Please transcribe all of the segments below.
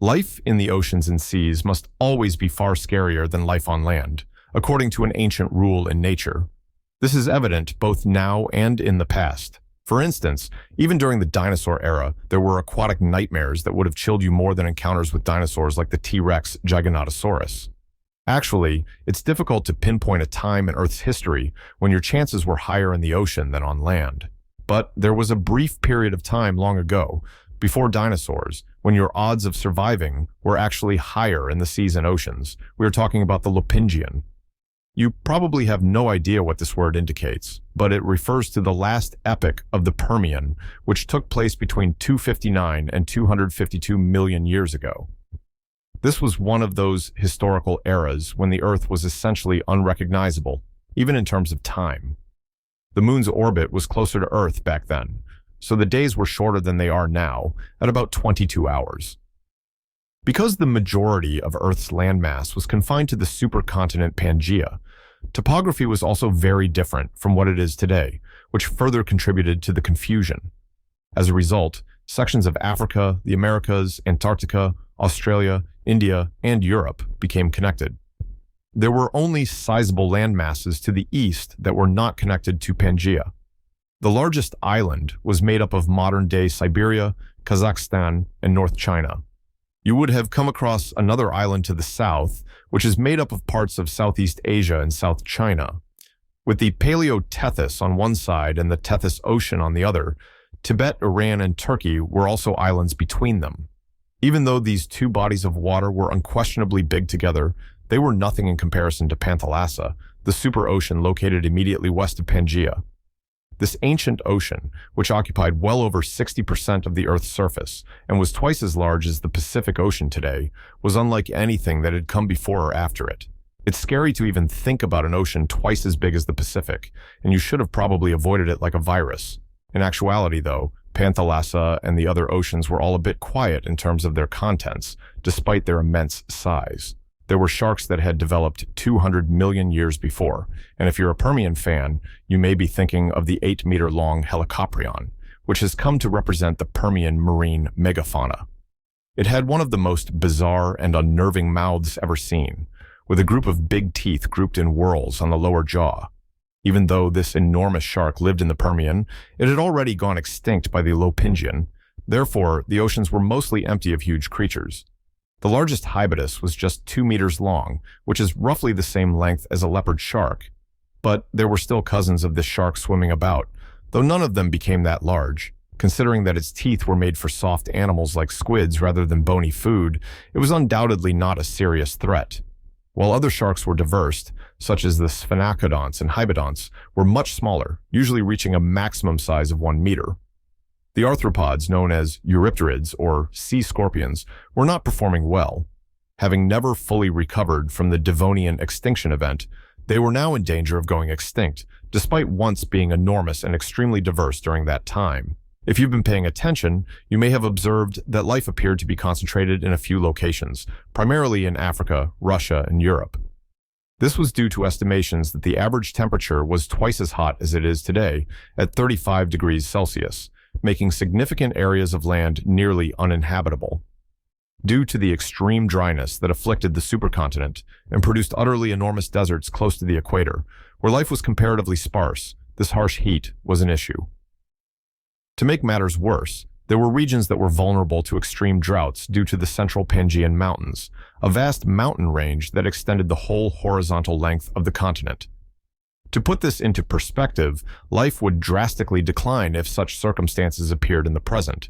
Life in the oceans and seas must always be far scarier than life on land, according to an ancient rule in nature. This is evident both now and in the past. For instance, even during the dinosaur era, there were aquatic nightmares that would have chilled you more than encounters with dinosaurs like the T-Rex Giganotosaurus. Actually, it's difficult to pinpoint a time in Earth's history when your chances were higher in the ocean than on land. But there was a brief period of time long ago, before dinosaurs, when your odds of surviving were actually higher in the seas and oceans. We are talking about the Lopingian. You probably have no idea what this word indicates, but it refers to the last epoch of the Permian, which took place between 259 and 252 million years ago. This was one of those historical eras when the Earth was essentially unrecognizable, even in terms of time. The Moon's orbit was closer to Earth back then, so the days were shorter than they are now, at about 22 hours. Because the majority of Earth's landmass was confined to the supercontinent Pangaea, topography was also very different from what it is today, which further contributed to the confusion. As a result, sections of Africa, the Americas, Antarctica, Australia, India, and Europe became connected. There were only sizable land masses to the east that were not connected to Pangaea. The largest island was made up of modern-day Siberia, Kazakhstan, and North China. You would have come across another island to the south, which is made up of parts of Southeast Asia and South China. With the Paleotethys on one side and the Tethys Ocean on the other, Tibet, Iran, and Turkey were also islands between them. Even though these two bodies of water were unquestionably big together, they were nothing in comparison to Panthalassa, the super-ocean located immediately west of Pangaea. This ancient ocean, which occupied well over 60% of the Earth's surface and was twice as large as the Pacific Ocean today, was unlike anything that had come before or after it. It's scary to even think about an ocean twice as big as the Pacific, and you should have probably avoided it like a virus. In actuality, though, Panthalassa and the other oceans were all a bit quiet in terms of their contents, despite their immense size. There were sharks that had developed 200 million years before, and if you're a Permian fan, you may be thinking of the 8-meter-long Helicoprion, which has come to represent the Permian marine megafauna. It had one of the most bizarre and unnerving mouths ever seen, with a group of big teeth grouped in whorls on the lower jaw. Even though this enormous shark lived in the Permian, it had already gone extinct by the Lopingian. Therefore, the oceans were mostly empty of huge creatures. The largest hybidus was just 2 meters long, which is roughly the same length as a leopard shark. But there were still cousins of this shark swimming about, though none of them became that large. Considering that its teeth were made for soft animals like squids rather than bony food, it was undoubtedly not a serious threat. While other sharks were diverse, such as the sphenacodonts and hybodonts, were much smaller, usually reaching a maximum size of 1 meter. The arthropods, known as eurypterids or sea scorpions, were not performing well. Having never fully recovered from the Devonian extinction event, they were now in danger of going extinct, despite once being enormous and extremely diverse during that time. If you've been paying attention, you may have observed that life appeared to be concentrated in a few locations, primarily in Africa, Russia, and Europe. This was due to estimations that the average temperature was twice as hot as it is today, at 35 degrees Celsius, making significant areas of land nearly uninhabitable. Due to the extreme dryness that afflicted the supercontinent and produced utterly enormous deserts close to the equator, where life was comparatively sparse, this harsh heat was an issue. To make matters worse, there were regions that were vulnerable to extreme droughts due to the central Pangaean Mountains, a vast mountain range that extended the whole horizontal length of the continent. To put this into perspective, life would drastically decline if such circumstances appeared in the present.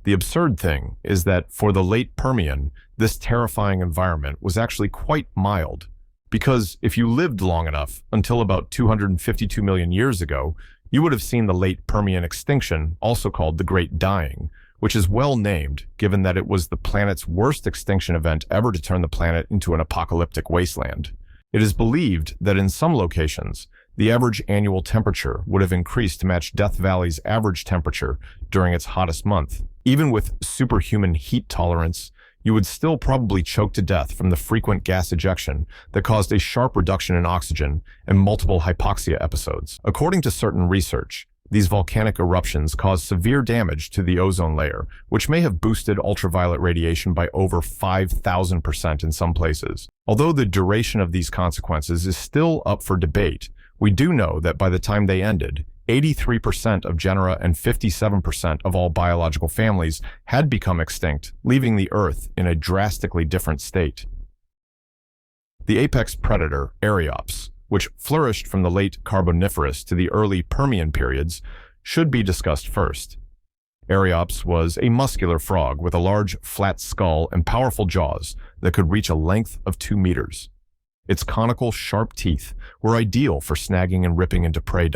The absurd thing is that for the late Permian, this terrifying environment was actually quite mild, because if you lived long enough, until about 252 million years ago, you would have seen the late Permian extinction, also called the Great Dying, which is well named given that it was the planet's worst extinction event ever to turn the planet into an apocalyptic wasteland. It is believed that in some locations, the average annual temperature would have increased to match Death Valley's average temperature during its hottest month. Even with superhuman heat tolerance, you would still probably choke to death from the frequent gas ejection that caused a sharp reduction in oxygen and multiple hypoxia episodes. According to certain research, These volcanic eruptions caused severe damage to the ozone layer, which may have boosted ultraviolet radiation by over 5,000% in some places. Although the duration of these consequences is still up for debate, we do know that by the time they ended, 83% of genera and 57% of all biological families had become extinct, leaving the Earth in a drastically different state. The apex predator, Archaeops, which flourished from the late Carboniferous to the early Permian periods, should be discussed first. Archaeops was a muscular frog with a large, flat skull and powerful jaws that could reach a length of 2 meters. Its conical, sharp teeth were ideal for snagging and ripping into prey.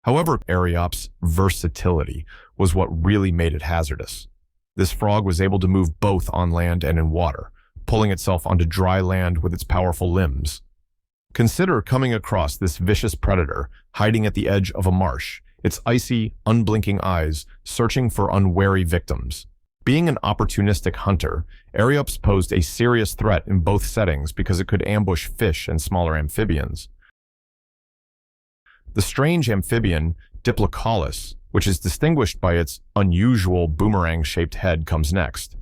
However, Archaeops' versatility was what really made it hazardous. This frog was able to move both on land and in water, pulling itself onto dry land with its powerful limbs. Consider coming across this vicious predator hiding at the edge of a marsh, its icy, unblinking eyes searching for unwary victims. Being an opportunistic hunter, Archaeops posed a serious threat in both settings because it could ambush fish and smaller amphibians. The strange amphibian Diplocaulus, which is distinguished by its unusual boomerang-shaped head, comes next.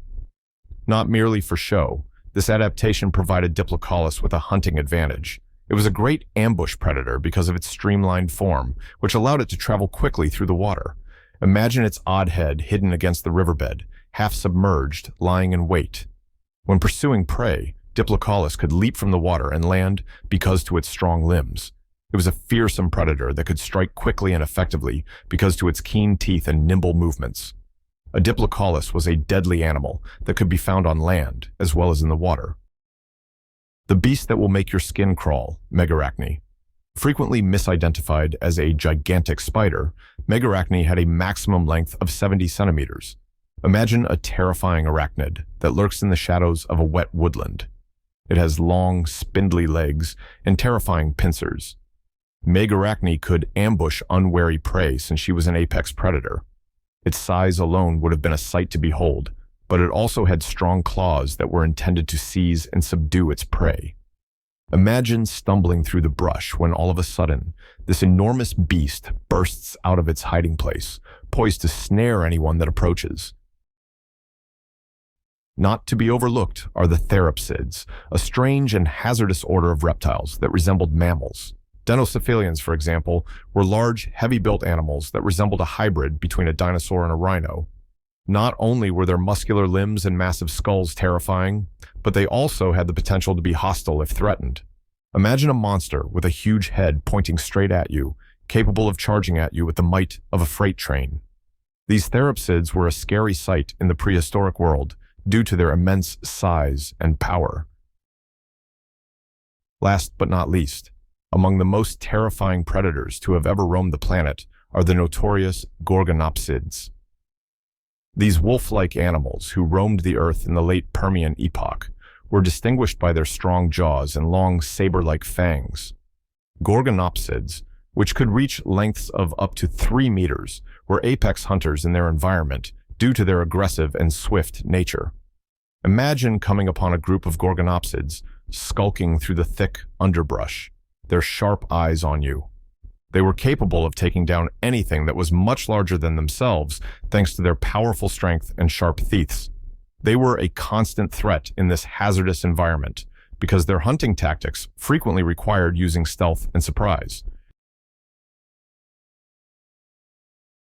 Not merely for show, this adaptation provided Diplocaulus with a hunting advantage. It was a great ambush predator because of its streamlined form, which allowed it to travel quickly through the water. Imagine its odd head hidden against the riverbed, half submerged, lying in wait. When pursuing prey, Diplocaulus could leap from the water and land because to its strong limbs. It was a fearsome predator that could strike quickly and effectively because to its keen teeth and nimble movements. A Diplocaulus was a deadly animal that could be found on land as well as in the water. The beast that will make your skin crawl, Megarachne. Frequently misidentified as a gigantic spider, Megarachne had a maximum length of 70 centimeters. Imagine a terrifying arachnid that lurks in the shadows of a wet woodland. It has long, spindly legs and terrifying pincers. Megarachne could ambush unwary prey since she was an apex predator. Its size alone would have been a sight to behold, but it also had strong claws that were intended to seize and subdue its prey. Imagine stumbling through the brush when all of a sudden, this enormous beast bursts out of its hiding place, poised to snare anyone that approaches. Not to be overlooked are the therapsids, a strange and hazardous order of reptiles that resembled mammals. Dinocephalians, for example, were large, heavy-built animals that resembled a hybrid between a dinosaur and a rhino. Not only were their muscular limbs and massive skulls terrifying, but they also had the potential to be hostile if threatened. Imagine a monster with a huge head pointing straight at you, capable of charging at you with the might of a freight train. These therapsids were a scary sight in the prehistoric world due to their immense size and power. Last but not least, among the most terrifying predators to have ever roamed the planet are the notorious Gorgonopsids. These wolf-like animals who roamed the Earth in the late Permian epoch were distinguished by their strong jaws and long saber-like fangs. Gorgonopsids, which could reach lengths of up to 3 meters, were apex hunters in their environment due to their aggressive and swift nature. Imagine coming upon a group of Gorgonopsids skulking through the thick underbrush, their sharp eyes on you. They were capable of taking down anything that was much larger than themselves thanks to their powerful strength and sharp teeth. They were a constant threat in this hazardous environment because their hunting tactics frequently required using stealth and surprise.